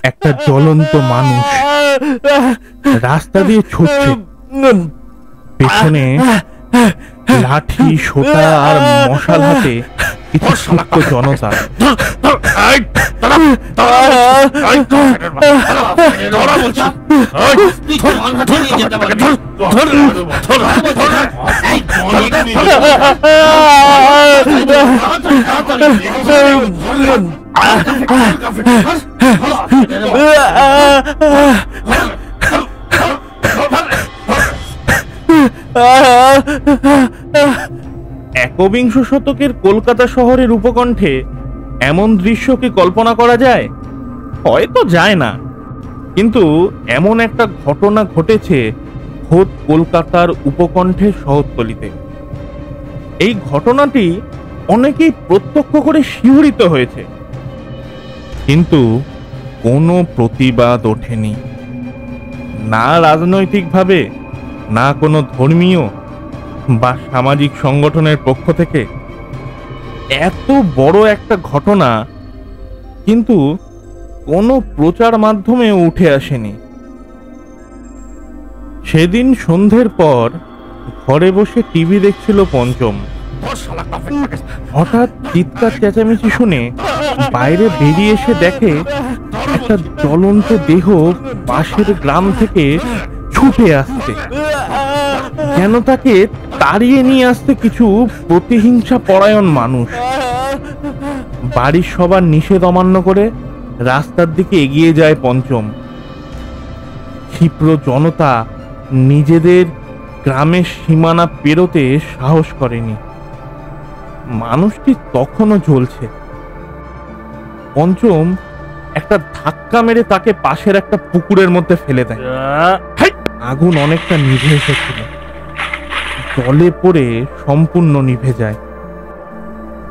একটা জ্বলন্ত মানুষ রাস্তা দিয়ে ছুটছে, পেছনে লাঠি, সোঁটা আর মশাল হাতে কিছু সুস্থ জনতা। একবিংশ শতকের কলকাতা শহরের উপকণ্ঠে এমন দৃশ্যকে কল্পনা করা যায়? হয়তো যায় না, কিন্তু এমন একটা ঘটনা ঘটেছে খোদ কলকাতার উপকণ্ঠের শহরতলিতে। এই ঘটনাটি অনেকেই প্রত্যক্ষ করে শিহরিত হয়েছে, কিন্তু কোনো প্রতিবাদ ওঠেনি, না রাজনৈতিকভাবে, না কোনো ধর্মীয় বা সামাজিক সংগঠনের পক্ষ থেকে। এত বড় একটা ঘটনা কিন্তু কোনো প্রচার মাধ্যমে উঠে আসেনি। সেদিন সন্ধ্যের পর ঘরে বসে টিভি দেখছিল পঞ্চম। হঠাৎ চিৎকার চেঁচামেচি শুনে বাইরে বেরিয়ে এসে দেখে একটা জ্বলন্ত দেহ পাশের গ্রাম থেকে ছুটে আসছে, যেন তাকে তাড়িয়ে নিয়ে আসতে কিছু প্রতিহিংসা পরায়ণ মানুষ। বাড়ির সবার নিষেধ অমান্য করে রাস্তার দিকে এগিয়ে যায় পঞ্চম। ক্ষিপ্র জনতা নিজেদের গ্রামের সীমানা পেরোতে সাহস করেনি। মানুষটি তখনও জ্বলছে। পঞ্চম একটা ধাক্কা মেরে তাকে পাশের একটা পুকুরের মধ্যে ফেলে দেয়। আগুন অনেকটা নিভে এসেছিল, জলে পড়ে সম্পূর্ণ নিভে যায়।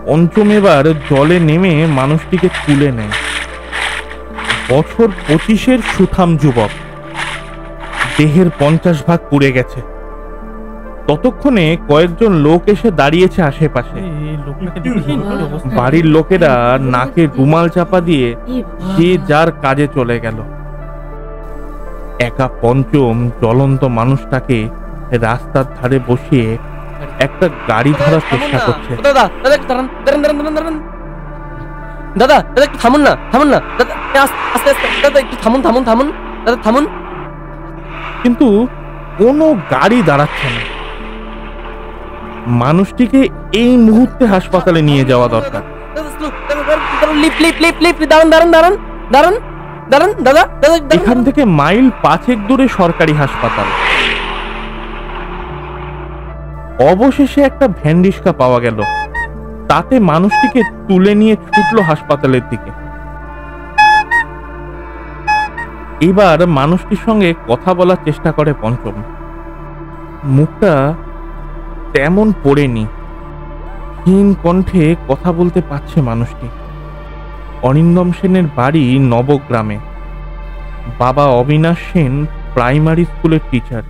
পঞ্চম এবার জলে নেমে মানুষটিকে তুলে নেয়। বছর 25-এর সুঠাম যুবক, দেহের 50 ভাগ পুড়ে গেছে। ততক্ষণে কয়েকজন লোক এসে দাঁড়িয়েছে আশেপাশে। বাড়ির লোকেরা নাকে রুমাল চাপা দিয়ে যে যার কাজে চলে গেল। একা পঞ্চম জ্বলন্ত মানুষটাকে রাস্তার ধারে বসিয়ে একটা গাড়ি ধরার চেষ্টা করছে। দাদা একটু থামুন না, দাদা আস্তে আস্তে, দাদা একটু থামুন দাদা থামুন। কিন্তু কোনো গাড়ি দাঁড়াচ্ছে না। মানুষটিকে এই মুহূর্তে হাসপাতালে নিয়ে যাওয়া দরকার। এখান থেকে মাইল 5 দূরে সরকারি হাসপাতাল। অবশেষে একটা ভ্যান রিক্সা পাওয়া গেল, তাতে মানুষটিকে তুলে নিয়ে ছুটলো হাসপাতালের দিকে। এবার মানুষটির সঙ্গে কথা বলার চেষ্টা করে পঞ্চম। মুখটা তেমন পড়েনি, ক্ষীণ কণ্ঠে কথা বলতে পারছে মানুষটি। অরিন্দম সেনের বাড়ি নবগ্রামে। বাবা অবিনাশ সেন প্রাইমারি স্কুলের টিচার।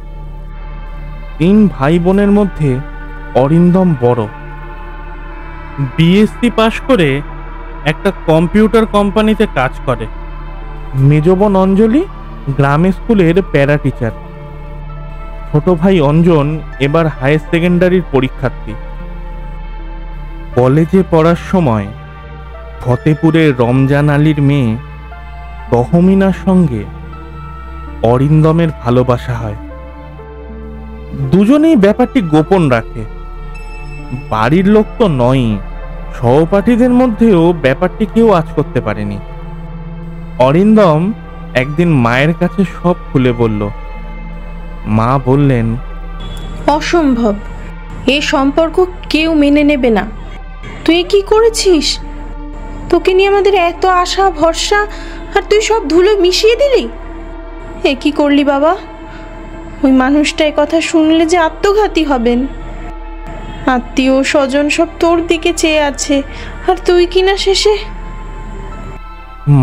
3 ভাই বোনের মধ্যে অরিন্দম বড়। বিএসসি পাশ করে একটা কম্পিউটার কোম্পানিতে কাজ করে। মেজ বোন অঞ্জলি গ্রামে স্কুলের প্যারা টিচার। ছোট ভাই অঞ্জন এবার হায়ার সেকেন্ডারির পরীক্ষার্থী। কলেজে পড়ার সময় ফতেপুরের রমজান আলীর মেয়ে তহমিনার সঙ্গে অরিন্দমের ভালোবাসা হয়। দুজনেই ব্যাপারটি গোপন রাখে। বাড়ির লোক তো নয়ই, সহপাঠীদের মধ্যেও ব্যাপারটি কেউ আঁচ করতে পারেনি। অরিন্দম একদিন মায়ের কাছে সব খুলে বলল। মা বললেন, অসম্ভব, এ সম্পর্ক কেউ মেনে নেবে না। তুই কি করেছিস? তোকে নিয়ে আমাদের এত আশা ভরসা, আর তুই সব ধুলো মিশিয়ে দিলি। এ কি করলি বাবা? ওই মানুষটা এ কথা শুনলে যে আত্মঘাতী হবেন। আত্মীয় স্বজন সব তোর দিকে চেয়ে আছে, আর তুই কিনা শেষে।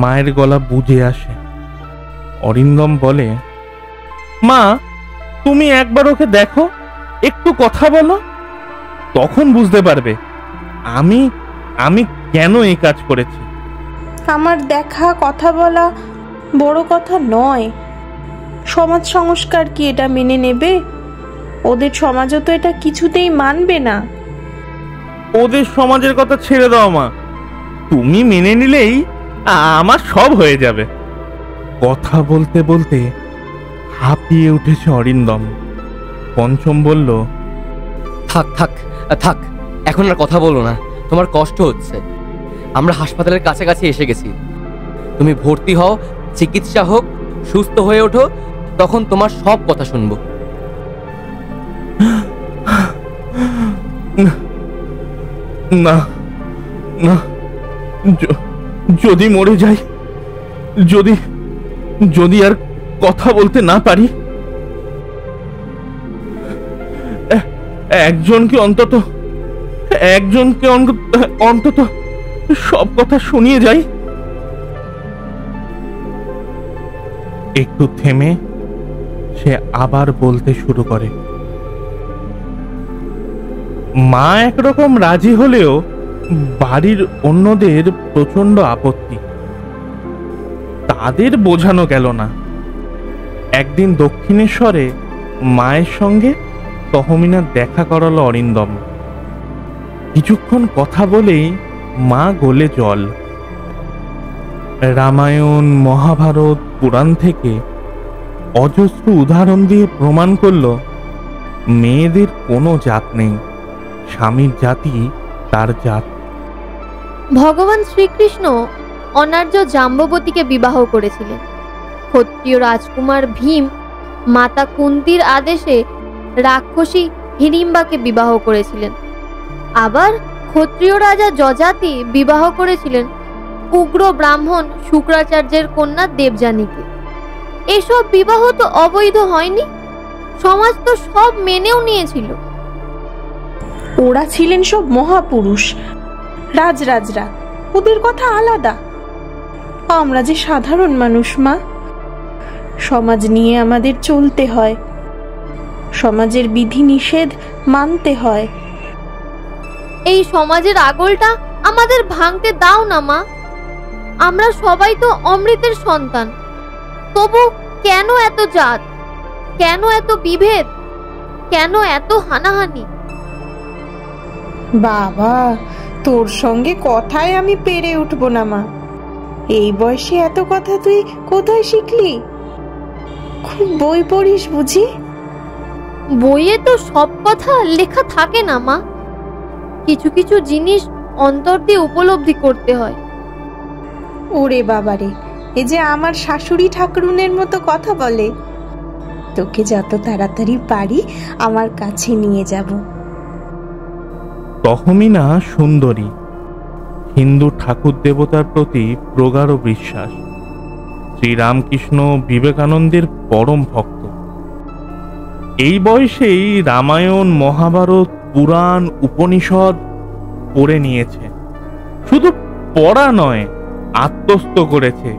মায়ের গলা বুঝে আসে। অরিন্দম বলে, মা তুমি একবার ওকে দেখো, একটু কথা বলো, তখন বুঝতে পারবে আমি আমি কেন এই কাজ করেছি। আমার দেখা কথা বলা বড় কথা নয়। সমাজ সংস্কার কি এটা মেনে নেবে? ওদের সমাজও তো এটা কিছুতেই মানবে না। ওদের সমাজের কথা ছেড়ে দাও মা, তুমি মেনে নিলেই আমার সব হয়ে যাবে। কথা বলতে বলতে হাঁপিয়ে উঠেছে অরিন্দম। পঞ্চম বলল, থাক থাক থাক, এখন আর কথা বলো না, তোমার কষ্ট হচ্ছে। আমরা হাসপাতালের কাছাকাছি এসে গেছি। তুমি ভর্তি হও, চিকিৎসা হোক, সুস্থ হয়ে ওঠো, তখন তোমার সব কথা শুনবো। না না, যদি মরে যাই, যদি যদি আর কথা বলতে না পারি, একজনকে অন্তত সব কথা শুনিয়ে যাই। একটু থেমে সে আবার বলতে শুরু করে। মা একরকম রাজি হলেও বাড়ির অন্যদের প্রচন্ড আপত্তি। তাদের বোঝানো গেল না। একদিন দক্ষিণেশ্বরে মায়ের সঙ্গে তহমিনার দেখা করালো অরিন্দম। কিছুক্ষণ কথা বলেই মা গলে জল। রামায়ণ, মহাভারত, পুরাণ থেকে অজস্র উদাহরণ দিয়ে প্রমাণ করল মেয়েদের কোনো জাত নেই, স্বামীর জাতি তার জাত। ভগবান শ্রীকৃষ্ণ অনার্য জাম্ববতীকে বিবাহ করেছিলেন। ক্ষত্রিয় রাজকুমার ভীম মাতা কুন্তির আদেশে রাক্ষসী হিড়িম্বাকে বিবাহ করেছিলেন। আবার ক্ষত্রিয় রাজা যজাতি বিবাহ করেছিলেন উগ্র ব্রাহ্মণ শুক্রাচার্যের কন্যা দেবযানীকে। এসব বিবাহ তো অবৈধ হয়নি, সমাজ তো সব মেনেও নিয়েছিল। ওরা ছিলেন সব মহাপুরুষ, রাজরাজরা, ওদের কথা আলাদা। আমরা যে সাধারণ মানুষ মা, সমাজ নিয়ে আমাদের চলতে হয়, সমাজের বিধি নিষেধ মানতে হয়। এই সমাজের আগলটা আমাদের ভাঙতে দাও না মা। আমরা সবাই তো অমৃতের সন্তান, তবু কেন এত জাত, কেন এত বিভেদ, কেন এত হানাহানি? বাবা, তোর সঙ্গে কথায় আমি পেরে উঠবো না মা। এই বয়সে এত কথা তুই কোথায় শিখলি? খুব বই পড়িস বুঝি? বইয়ে তো সব কথা লেখা থাকে না মা, কিছু কিছু জিনিস অন্তর দিয়ে উপলব্ধি করতে হয়। ওরে বাবারে, এ যে আমার শাশুড়ি ঠাকুরুনের মতো কথা বলে। তোকে যত তাড়াতাড়ি পারি আমার কাছে নিয়ে যাব। তহমিনা সুন্দরী, হিন্দু ঠাকুর দেবতার প্রতি প্রগাঢ় বিশ্বাস, শ্রীরামকৃষ্ণ বিবেকানন্দের পরম ভক্ত। এই বয়সেই রামায়ণ, মহাভারত, পুরাণ, উপনিষদ পড়ে নিয়েছে। শুধু পড়া নয়, আত্মস্থ করেছে।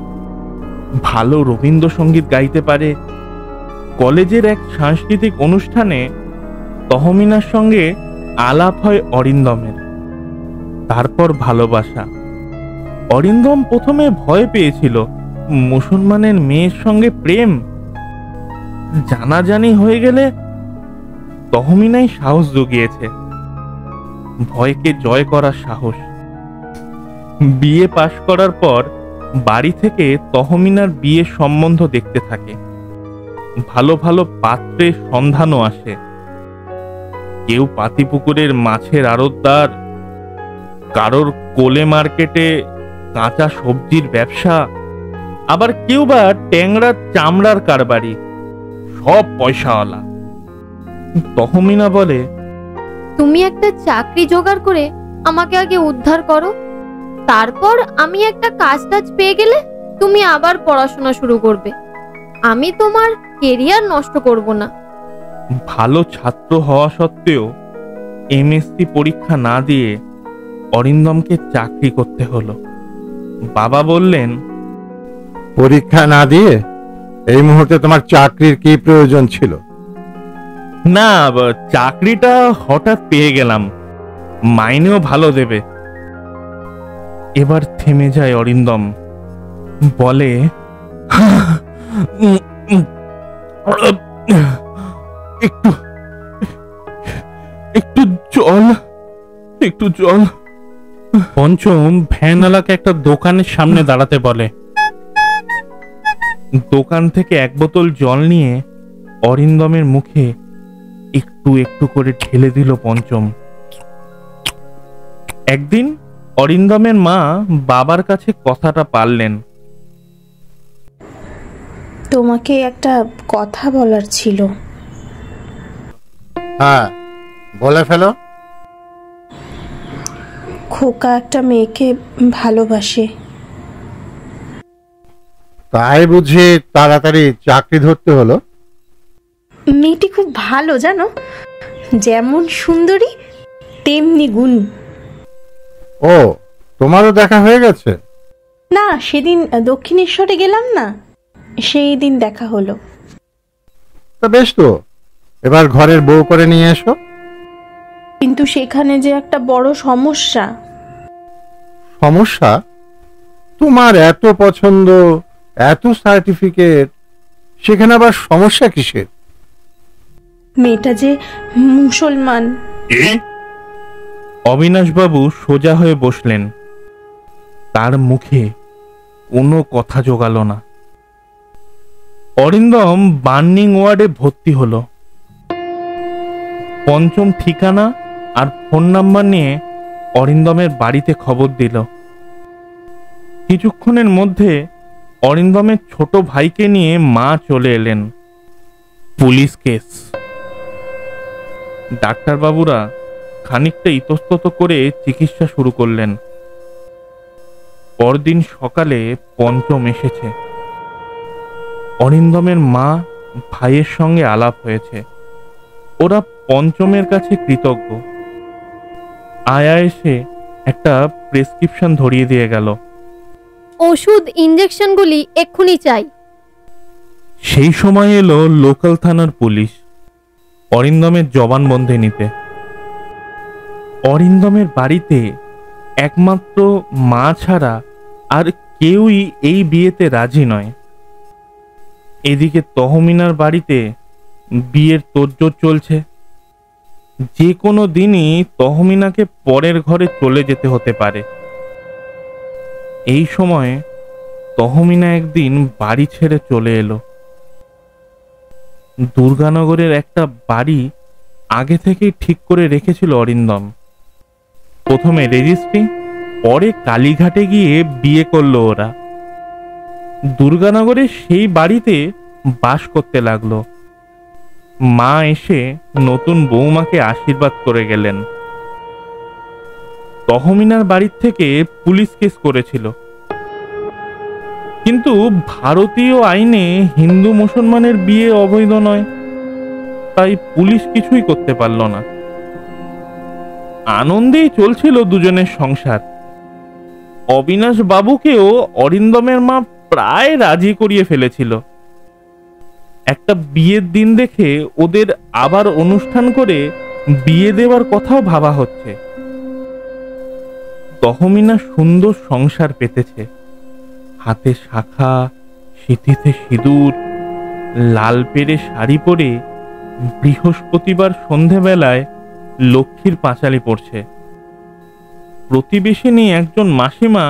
ভালো রবীন্দ্রসঙ্গীত গাইতে পারে। কলেজের এক সাংস্কৃতিক অনুষ্ঠানে তহমিনার সঙ্গে আলাপ হয় অরিন্দমের। তারপর ভালোবাসা। অরিন্দম প্রথমে ভয় পেয়েছিল, মুসলমানের মেয়ের সঙ্গে প্রেম। জানাজানি হয়ে গেলে তহমিনাই সাহস জুগিয়েছে, ভয়কে জয় করার সাহস। বিএ পাশ করার পর বাড়ি থেকে তহমিনার বিয়ের সম্বন্ধ দেখতে থাকে। ভালো ভালো পাত্রের সন্ধানও আসে। কেউ পাতিপুকুরের মাছের আড়তদার, কারোর কোলে মার্কেটে কাঁচা সবজির ব্যবসা, আবার কেউ বা ট্যাংরার চামড়ার কারবারি। সব পয়সাওয়ালা। তহমিনা বলে, তুমি একটা চাকরি জোগাড় করে আমাকে আগে উদ্ধার করো, তারপর আমি একটা কাজ পেয়ে গেলে তুমি আবার পড়াশোনা শুরু করবে। আমি তোমার কেরিয়ার নষ্ট করব না। ভালো ছাত্র হওয়া সত্ত্বেও এমএসসি পরীক্ষা না দিয়ে অরিন্দমকে চাকরি করতে হলো। বাবা বললেন, পরীক্ষা না দিয়ে এই মুহূর্তে তোমার চাকরির কি প্রয়োজন ছিল? না, চাকরিটা হঠাৎ পেয়ে গেলাম, মাইনেও ভালো দেবে। এবার থেমে যায় অরিন্দম, বলে, একটু একটু জল, একটু জল। পঞ্চম ভ্যানওয়ালাকে একটা দোকানের সামনে দাঁড়াতে বলে। দোকান থেকে এক বোতল জল নিয়ে অরিন্দমের মুখে একটু একটু করে ঢেলে দিল পঞ্চম। একদিন অরিন্দমের মা বাবার কাছে কথাটা পারলেন। তোমাকে একটা কথা বলার ছিল। হ্যাঁ, বলে ফেলো। খোকা একটা মেয়েকে ভালোবাসে। তাই বুঝি তাড়াতাড়ি চাকরি ধরতে হলো? মেয়েটি খুব ভালো জানো, যেমন সুন্দরী তেমনি গুণ। ও, তোমারও দেখা হয়ে গেছে? না, সেদিন দক্ষিণেশ্বরে গেলাম না, সেই দিন দেখা হলো। তা বেশ তো, এবার ঘরের বউ করে নিয়ে এসো। কিন্তু সেখানে যে একটা বড় সমস্যা। সমস্যা? তোমার এত পছন্দ, এত সার্টিফিকেট, সেখানে আবার সমস্যা কিসের? মেয়েটা যে মুসলমান। অবিনাশবাবু সোজা হয়ে বসলেন। তার মুখে কোনো কথা জোগালো না। অরিন্দম বার্নিং ওয়ার্ডে ভর্তি হলো। পঞ্চম ঠিকানা আর ফোন নাম্বার নিয়ে অরিন্দমের বাড়িতে খবর দিল। কিছুক্ষণের মধ্যে অরিন্দমের ছোট ভাইকে নিয়ে মা চলে এলেন। Police case. ডাক্তারবাবুরা খানিকটা ইতস্তত করে চিকিৎসা শুরু করলেন। পরদিন সকালে পঞ্চম এসেছে। অরিন্দমের মা ভাইয়ের সঙ্গে আলাপ হয়েছে। ওরা পঞ্চমের কাছে কৃতজ্ঞ। আয়া এসে একটা প্রেসক্রিপশন ধরিয়ে দিয়ে গেল। ওষুধ ইনজেকশনগুলি এক্ষুনি চাই। সেই সময় এলো লোকাল থানার পুলিশ অরিন্দমের জবানবন্দি নিতে। অরিন্দমের বাড়িতে একমাত্র মা ছাড়া আর কেউই এই বিয়েতে রাজি নয়। এদিকে তহমিনার বাড়িতে বিয়ের তোড়জোড় চলছে। যে কোনো দিনই তহমিনাকে পরের ঘরে চলে যেতে হতে পারে। এই সময় তহমিনা একদিন বাড়ি ছেড়ে চলে এলো। দুর্গানগরের একটা বাড়ি আগে থেকেই ঠিক করে রেখেছিল অরিন্দম। প্রথমে রেজিস্ট্রি, পরে কালীঘাটে গিয়ে বিয়ে করলো ওরা। দুর্গানগরে সেই বাড়িতে বাস করতে লাগলো। মা এসে নতুন বৌমাকে আশীর্বাদ করে গেলেন। তহমিনার বাড়ির থেকে পুলিশ কেস করেছিল, কিন্তু ভারতীয় আইনে হিন্দু মুসলমানের বিয়ে অবৈধ নয়, তাই পুলিশ কিছুই করতে পারল না। আনন্দেই চলছিল দুজনের সংসার। অবিনাশ বাবুকেও অরিন্দমের মা প্রায় রাজি করিয়ে ফেলেছিল। একটা বিয়ের দিন দেখে ওদের আবার অনুষ্ঠান করে বিয়ে দেওয়ার কথাও ভাবা হচ্ছে। তহমিনা সুন্দর সংসার পেতেছে। হাতে শাখা, সিঁথিতে সিঁদুর, লাল পেরে শাড়ি পরে বৃহস্পতিবার সন্ধেবেলায় লক্ষ্মীর পাঁচালি পড়ছে। প্রতিবেশিনী একজন মাসিমা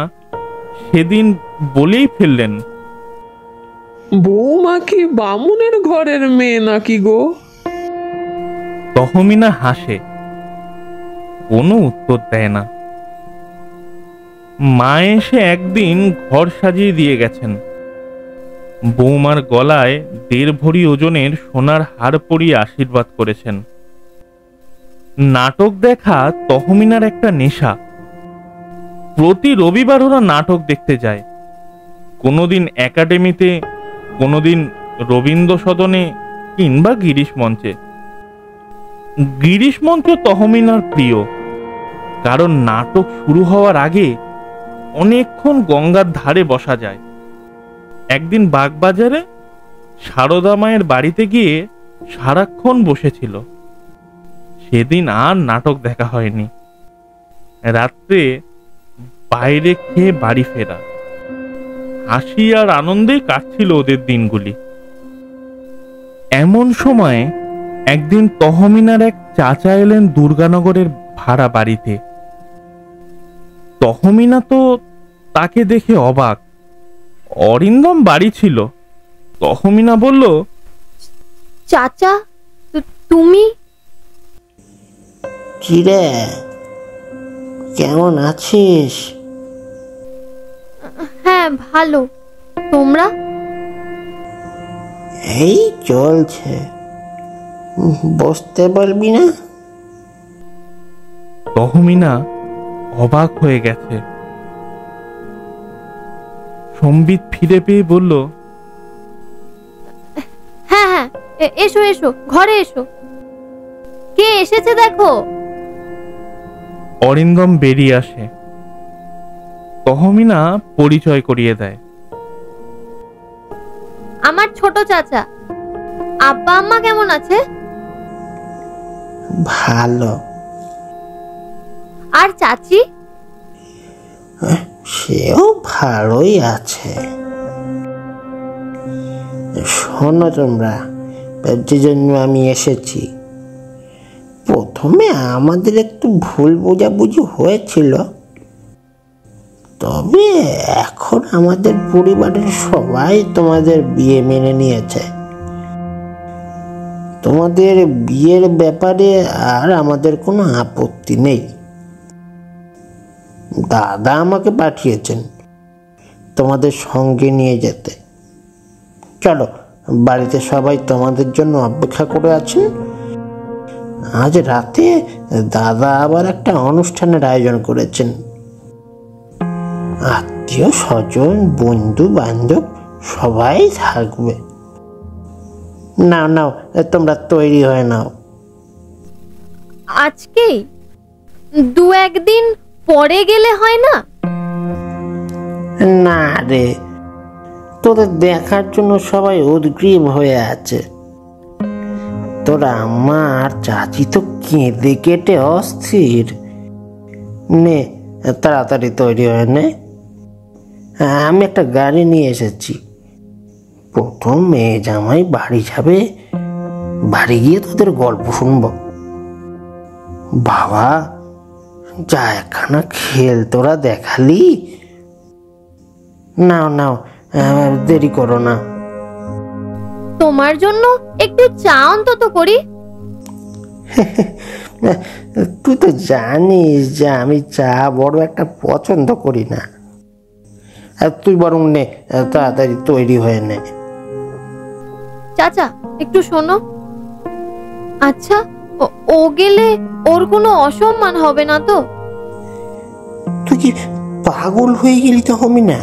সেদিন বলেই ফেললেন, বৌমা কি বামুনের ঘরের মেয়ে নাকি গো? তহমিনা হাসে, কোনো উত্তর দেয় না। মা এসে একদিন ঘর সাজিয়ে দিয়ে গেছেন। বৌমার গলায় 1.5 ভরি ওজনের সোনার হার পরিয়ে আশীর্বাদ করেছেন। নাটক দেখা তহমিনার একটা নেশা। প্রতি রবিবার ওরা নাটক দেখতে যায়। কোনোদিন একাডেমিতে, কোনোদিন রবীন্দ্র সদনে কিংবা গিরিশ মঞ্চে। গিরিশ মঞ্চ তহমিনার প্রিয়, কারণ নাটক শুরু হওয়ার আগে অনেকক্ষণ গঙ্গার ধারে বসা যায়। একদিন বাগবাজারে সারদা মায়ের বাড়িতে গিয়ে সারাক্ষণ বসেছিল। সেদিন আর নাটক দেখা হয়নি। রাত্রে বাইরে খেয়ে বাড়ি ফেরা। হাসি আর আনন্দেই কাটছিল ওদের দিনগুলি। এমন সময় একদিন তহমিনার এক চাচা এলেন দুর্গানগরের ভাড়া বাড়িতে। তহমিনা তো তাকে দেখে অবাক। অরিন্দম বাড়ি ছিল। তহমিনা বলল, চাচা, তুমি? কিরে, কেমন আছিস? হ্যাঁ, ভালো। তোমরা? এই চলছে। বসতে বলবি না? তহমিনা অবাক হয়ে গেছে। সম্বিত ফিরে পেয়ে বলল, হ্যাঁ হ্যাঁ, এসো এসো, ঘরে এসো। কে এসেছে দেখো। অরিন্দম বেরিয়ে আসে। তহমিনা পরিচয় করিয়ে দেয়। আমার ছোট চাচা। আব্বা আম্মা কেমন আছে? ভালো। আর চাচি? সেও ভালোই আছে। শোনো তোমরা, যে জন্য আমি এসেছি, প্রথমে আমাদের একটু ভুল বোঝাবুঝি হয়েছিল, তবে এখন আমাদের পরিবারের সবাই তোমাদের বিয়ে মেনে নিয়েছে। তোমাদের বিয়ের ব্যাপারে আর আমাদের কোনো আপত্তি নেই। দাদা আমাকে পাঠিয়েছেন তোমাদের সঙ্গে নিয়ে যেতে। চলো, বাড়িতে সবাই তোমাদের জন্য অপেক্ষা করে আছেন। আজ রাতে দাদা আবার একটা অনুষ্ঠানের আয়োজন করেছেন। আত্মীয় স্বজন, বন্ধু বান্ধব সবাই থাকবে। নাও নাও, তোমরা তৈরি হয়ে নাও। আজকেই? দু একদিন পরে গেলে হয় না? না রে, তোদের দেখার জন্য সবাই উদ্গ্রীব হয়ে আছে। তোরা আম্মা আর চাচি তো কেঁদে কেটে অস্থির। নে, তাড়াতাড়ি তৈরি হয়ে নে। আমি একটা গাড়ি নিয়ে এসেছি। প্রথম মেয়ে জামাই বাড়ি যাবে, বাড়ি গিয়ে তোদের গল্প শুনবো। বাবা, যা একখানা খেল তোরা দেখালি। নাও নাও, দেরি করো না। তোমার জন্য একটু চা অন্তত করি। তুই তো জানিস যে আমি চা বড় একটা পছন্দ করি না। তুই বরং নে, তাড়াতাড়ি তৈরি হয়ে নে। চাচা, একটু শোনো। আচ্ছা, ও গেলে ওর কোনো অসম্মান হবে না তো? তুই কি পাগল হয়ে গেলি? তো হমি না,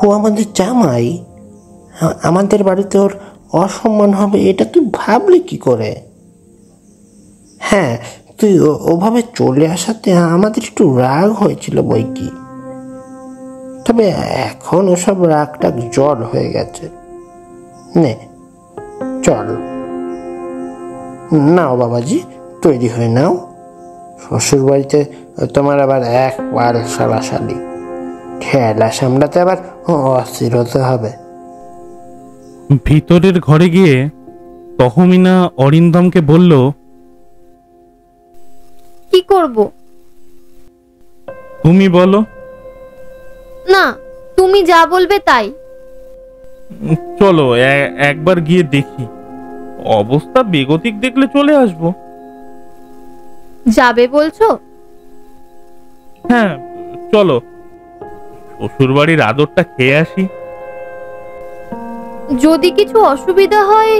ও আমাদের জামাই। আমাদের বাড়িতে ওর অসম্মান হবে এটা তুই ভাবলি কি করে? হ্যাঁ, তুই ওভাবে চলে আসাতে আমাদের একটু রাগ হয়েছিল বই কি, তবে এখন ওসব রাগটা জল হয়ে গেছে। নে চল। নাও বাবাজি, তৈরি হয়ে নাও। শ্বশুর বাড়িতে তোমার আবার এক পাল সালাসালি, খেলা সামলাতে আবার অস্থির হতে হবে। ভিতরের ঘরে গিয়ে তহমিনা অরিন্দমকে বলল, কি করব? তুমি বলো। না, তুমি যা বলবে তাই। চলো একবার গিয়ে দেখি। অবস্থা বেগতিক দেখলে চলে আসবো। যাবে বলছো? হ্যাঁ চলো, শ্বশুর বাড়ির আদরটা খেয়ে আসি। যদি কিছু অসুবিধা হয়,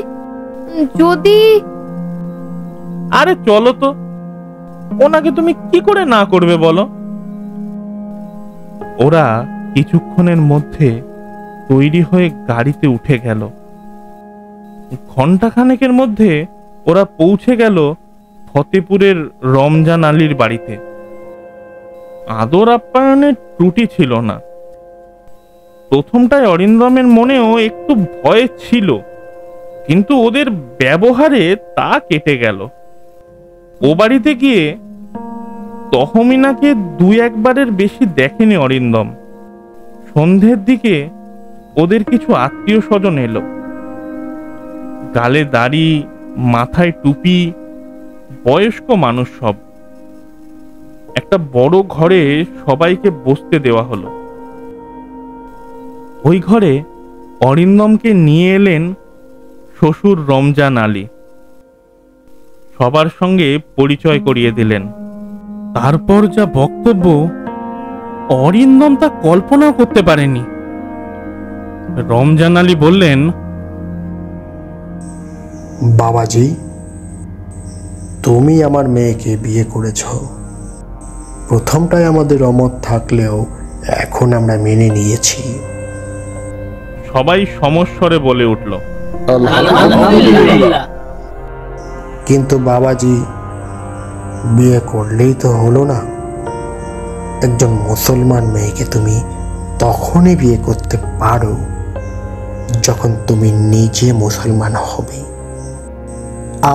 যদি... আরে চলো তো, ওনাকে তুমি কি করে না করবে বলো। ওরা কিছুক্ষণের মধ্যে তৈরি হয়ে গাড়িতে উঠে গেল। ঘন্টাখানেকের মধ্যে ওরা পৌঁছে গেল ফতেপুরের রমজান আলীর বাড়িতে। আদর আপ্যায়নের ত্রুটি ছিল না। প্রথমটায় অরিন্দমের মনেও একটু ভয় ছিল, কিন্তু ওদের ব্যবহারে তা কেটে গেল। ও বাড়িতে গিয়ে তহমিনাকে দুই একবারের বেশি দেখেনি অরিন্দম। সন্ধ্যের দিকে ওদের কিছু আত্মীয় স্বজন এলো। গালে দাড়ি, মাথায় টুপি, বয়স্ক মানুষ সব। একটা বড় ঘরে সবাইকে বসতে দেওয়া হলো। ওই ঘরে অরিন্দমকে নিয়ে এলেন শ্বশুর রমজান আলী। সবার সঙ্গে পরিচয় করিয়ে দিলেন। তারপর যা বক্তব্য, অরিন্দম তা কল্পনাও করতে পারেনি। রমজান আলী বললেন, বাবাজি, তুমি আমার মেয়েকে বিয়ে করেছ। প্রথমটাই আমাদের অমত থাকলেও এখন আমরা মেনে নিয়েছি। সবাই সমস্বরে বলে উঠল, কিন্তু বাবাজি, বিয়ে করলেই তো হলো না। একজন মুসলমান মেয়েকে তুমি তখনই বিয়ে করতে পারো যখন তুমি নিজে মুসলমান হবে।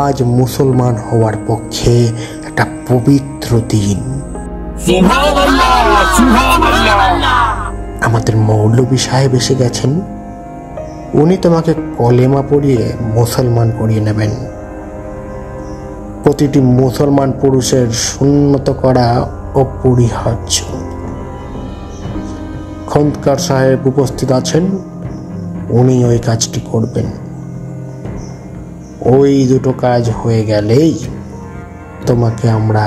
আজ মুসলমান হওয়ার পক্ষে একটা পবিত্র দিন। আমাদের মৌলভী সাহেব এসে গেছেন। উনি তোমাকে কলেমা পড়িয়ে মুসলমান করিয়ে নেবেন। প্রতিটি মুসলমান পুরুষের সুন্নত করা অপরিহার্য। খন্দকার সাহেব উপস্থিত আছেন, উনি ওই কাজটি করবেন। ওই দুটো কাজ হয়ে গেলেই তোমাকে আমরা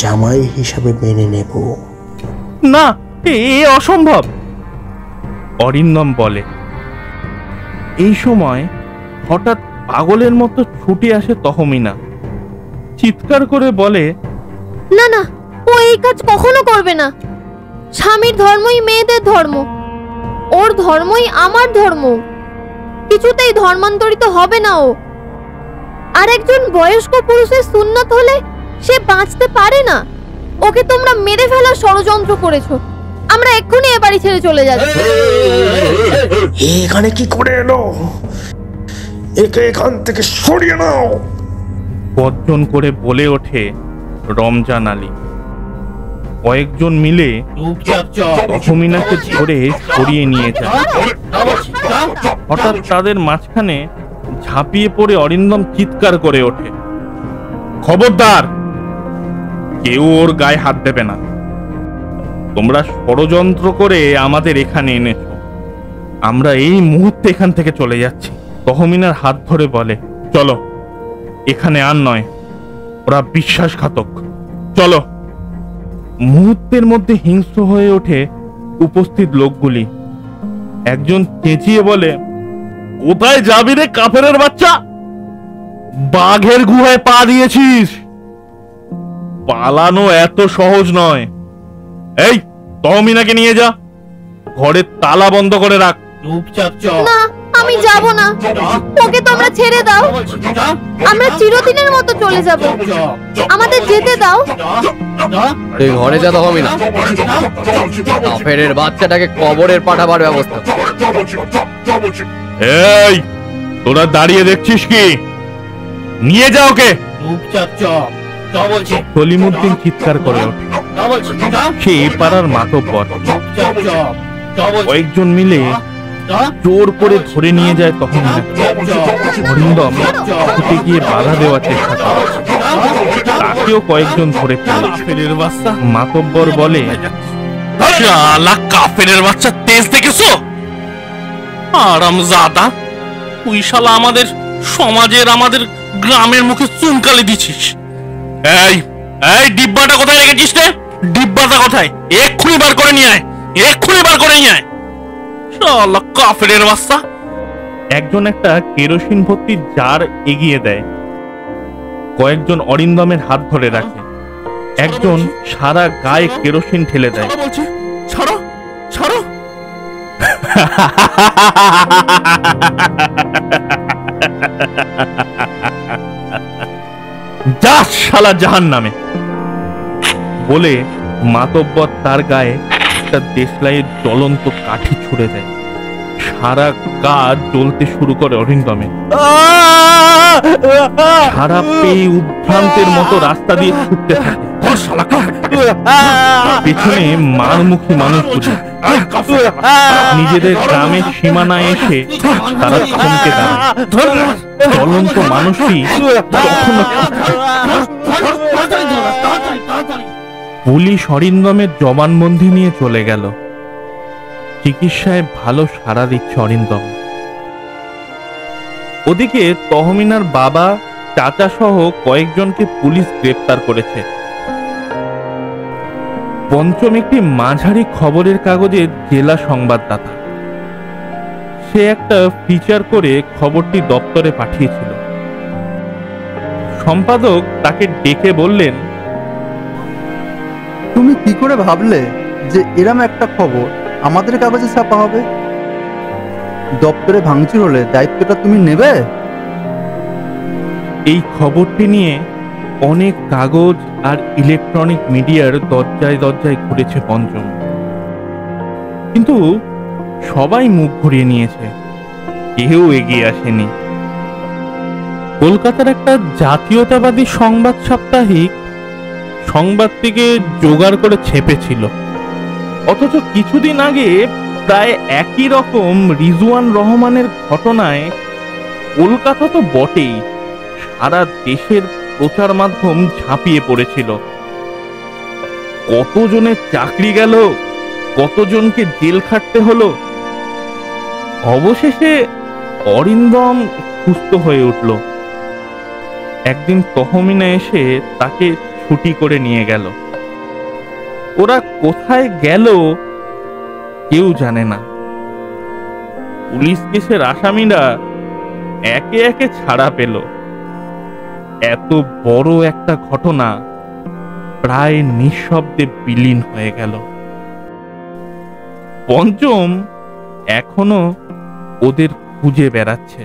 জামাই হিসাবে মেনে নেব। না, এ অসম্ভব, অরিন্দম বলে। এই সময় হঠাৎ পাগলের মতো ছুটে আসে তহমিনা। চিৎকার করে বলে, না না, ও এই কাজ কখনো করবে না। স্বামীর ধর্মই মেয়েদের ধর্ম, ওর ধর্মই আমার ধর্ম। কিছুতেই ধর্মান্তরিত হবে না ও। আর একজন বয়স্ক পুরুষের সুন্নত হলে সে বাঁচতে পারে না। ওকে তোমরা মেরে ফেলার ষড়যন্ত্র করেছো। আমরা এক্ষুনি এ বাড়ি ছেড়ে চলে যাচ্ছি। এখানে কি করে এলো? একে এখান থেকে সরিয়ে নাও। গর্জন করে বলে ওঠে রমজান আলী। কয়েকজন মিলে তহমিনাকে ধরে সরিয়ে নিয়ে যায়। হঠাৎ তাদের মাঝখানে ঝাঁপিয়ে পড়ে অরিন্দম চিৎকার করে ওঠে, খবরদার, কেউ ওর গায়ে হাত দেবে না। তোমরা ষড়যন্ত্র করে আমাদের এখানে এনেছো। আমরা এই মুহূর্তে এখান থেকে চলে যাচ্ছি। তহমিনার হাত ধরে বলে, চলো, এখানে আর নয়, ওরা বিশ্বাসঘাতক, চলো। মুহূর্তের মধ্যে হিংস্র হয়ে ওঠে উপস্থিত লোকগুলি। একজন চেঁচিয়ে বলে, কোথায় যাবি রে কাফেরের বাচ্চা? বাঘের গুহায় পা দিয়েছিস। পালানো এত সহজ নয়। এই, তহমিনাকে নিয়ে যা, ঘরের তালা বন্ধ করে রাখ। না, আমি যাব না। ওকে তোমরা ছেড়ে দাও। আমরা চিরদিনের মতো চলে যাব। আমাদের যেতে দাও। তুই ঘরে যা তহমিনা। কাফেরের বাচ্চাটাকে কবরের পাঠাবার ব্যবস্থা। এই, তোরা দাঁড়িয়ে দেখছিস কি? নিয়ে যা ওকে। সলিমুদ্দিন চিৎকার করে ওঠে। সে এ পাড়ার মাতব্বর। কয়েকজন মিলে জোর করে ধরে নিয়ে যায় তহমিনাকে। অরিন্দম ছুটে গিয়ে বাধা দেওয়ার চেষ্টা করে, তাকেও কয়েকজন ধরে ফেলে। মাতব্বর বলে, শালা কাফেরের বাচ্চা তেজ দেখেছো? আরামজাদা, তুই শালা আমাদের সমাজের, আমাদের গ্রামের মুখে চুনকালি দিছিস। এই এই ডিব্বাটা কোথায় রেখেছিস রে? ডিব্বাটা কোথায়? এক্ষুনি বার করে নিয়ে আয়, এক্ষুনি বার করে নিয়ে আয়। শালা কাফেরের বাচ্চা। একজন একটা কেরোসিন ভর্তি জার এগিয়ে দেয়। কয়েকজন অরিন্দমের হাত ধরে রাখে। একজন সারা গায়ে কেরোসিন ঠেলে দেয়। ছাড়ো, ছাড়ো। যা শালা জাহান্নামে বলে মাতব্বর তার গায়ে একটা দেশলাইয়ের জ্বলন্ত কাঠি ছুড়ে দেয়। সারা কাজ চলতে শুরু করে অরিন্দমের। সারা পেয়ে উদ্ভ্রান্তের মতো রাস্তা দিয়ে ছুটতে থাকে। পেছনে মারমুখী মানুষগুলি নিজেদের গ্রামের সীমানায় এসে তারা থমকে দাঁড়ায়। জ্বলন্ত মানুষটি তখনও পুলিশ অরিন্দমের জবানবন্দি নিয়ে চলে গেল। চিকিৎসায় ভালো সাড়া দিচ্ছে অরিন্দম। ওদিকে তহমিনার বাবা, চাচা সহ কয়েকজনকে পুলিশ গ্রেপ্তার করেছে। পঞ্চম একটি মাঝারি খবরের কাগজের জেলা সংবাদদাতা। সে একটা ফিচার করে খবরটি দপ্তরে পাঠিয়েছিল। সম্পাদক তাকে ডেকে বললেন, তুমি কি করে ভাবলে যে এরম একটা খবর আমাদের কাগজে ছাপা হবে? দপ্তরে ভাঙচুর হলে দায়িত্বটা তুমি নেবে? এই খবরটি নিয়ে অনেক কাগজ আর ইলেকট্রনিক মিডিয়ার দরজায় দরজায় ঘুরেছে পঞ্চম, কিন্তু সবাই মুখ ঘুরিয়ে নিয়েছে, কেউ এগিয়ে আসেনি। কলকাতার একটা জাতীয়তাবাদী সংবাদ সাপ্তাহিক সংবাদটিকে জোগাড় করে ছেপেছিল, অথচ কিছুদিন আগে প্রায় একই রকম রিজওয়ান রহমানের ঘটনায় কলকাতা তো বটেই, সারা দেশের প্রচার মাধ্যম ঝাঁপিয়ে পড়েছিল। কতজনের চাকরি গেল, কতজনকে জেল খাটতে হলো। অবশেষে অরিন্দম সুস্থ হয়ে উঠল। একদিন তহমিনা এসে তাকে ছুটি করে নিয়ে গেল। ওরা কোথায় গেল কেউ জানে না। পুলিশ কেসের আসামিরা একে একে ছাড়া পেল। এত বড় একটা ঘটনা প্রায় নিঃশব্দে বিলীন হয়ে গেল। পঞ্চম এখনো ওদের খুঁজে বেড়াচ্ছে।